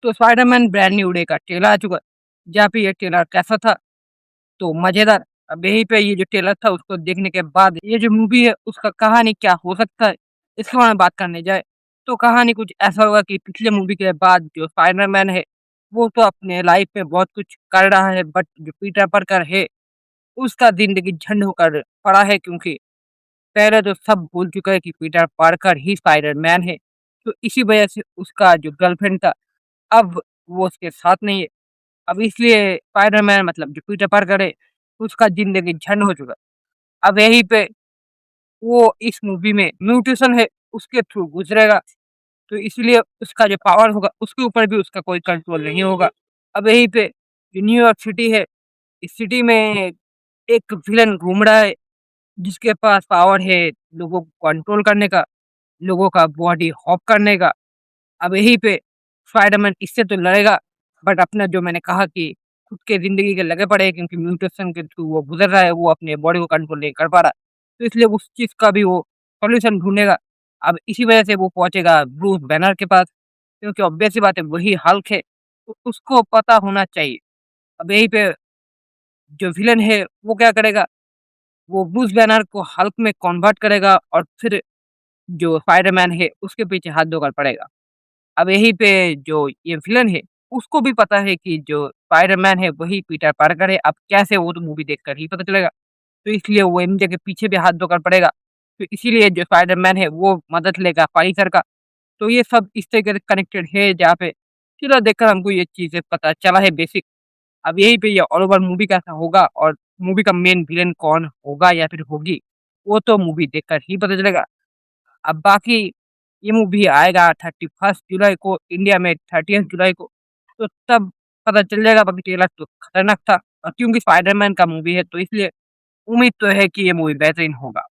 तो Spiderman brand new day का trailer आ चुका है, जहाँ पे ये ट्रेलर कैसा था? तो मज़ेदार। अब यहीं पे ये जो ट्रेलर था उसको देखने के बाद ये जो मूवी है उसका कहानी क्या हो सकता है, इसके बारे में बात करने जाए, तो कहानी कुछ ऐसा होगा कि पिछले मूवी के बाद जो स्पाइडरमैन है, वो तो अपने लाइफ में बहुत कुछ कर रहा है बट जो पीटर पार्कर है, उसका ज़िंदगी झंड होकर पड़ा है क्योंकि पहले तो सब भूल चुके हैं कि पीटर पार्कर ही स्पाइडरमैन है। तो इसी वजह से उसका जो गर्लफ्रेंड था, अब वो उसके साथ नहीं है। अब इसलिए स्पाइडरमैन मतलब जो पीटर पार्कर है, उसका ज़िंदगी झंड हो चुका है। अब यहीं पे वो इस मूवी में म्यूटेशन है, उसके थ्रू गुज़रेगा, तो इसलिए उसका जो पावर होगा, उसके ऊपर भी उसका कोई कंट्रोल नहीं होगा। अब यहीं पे जो न्यूयॉर्क सिटी है, इस सिटी में एक विलेन घूम रहा है, जिसके पास पावर है लोगों को कंट्रोल करने का, लोगों का बॉडी हॉक करने का। अब यहीं पे स्पाइडरमैन इससे तो लड़ेगा, बट अपना जो मैंने कहा कि खुद के ज़िंदगी के लगे पड़े हैं क्योंकि म्यूटेशन के थ्रू वो गुज़र रहा है, वो अपने बॉडी को कंट्रोल नहीं कर पा रहा। तो इसलिए उस चीज़ का भी वो सॉल्यूशन ढूँढेगा। अब इसी वजह से वो पहुँचेगा ब्रूस बैनर के पास, क्योंकि ऑब्वियस सी बात है वही हल्क है, तो उसको पता होना चाहिए। अब यहीं पे जो विलेन है वो क्या करेगा, वो ब्रूस बैनर को हल्क में कन्वर्ट करेगा और फिर जो स्पाइडरमैन है उसके पीछे हाथ धोकर पड़ेगा। अब यहीं पे जो ये विलेन है, उसको भी पता है कि जो स्पाइडरमैन है वही पीटर पार्कर है, अब कैसे वो तो मूवी देखकर ही पता चलेगा। तो इसलिए वो एमजे के पीछे भी हाथ धोकर पड़ेगा। तो इसीलिए जो स्पाइडरमैन है वो मदद लेगा पाइसर का। तो ये सब इस तरीके से कनेक्टेड है जहाँ पे ट्रेलर देखकर हमको ये चीज़ें पता चला है बेसिक। अब यहीं पे ये ऑल ओवर मूवी कैसा होगा और मूवी का मेन विलेन कौन होगा या फिर होगी, वो तो मूवी देखकर ही पता चलेगा। अब बाकी ये मूवी आएगा 31 जुलाई को इंडिया में 30th जुलाई को, तो तब पता चल जाएगा बाकी ट्रेलर तो खतरनाक था और क्योंकि स्पाइडरमैन का मूवी है तो इसलिए उम्मीद तो है कि ये मूवी बेहतरीन होगा।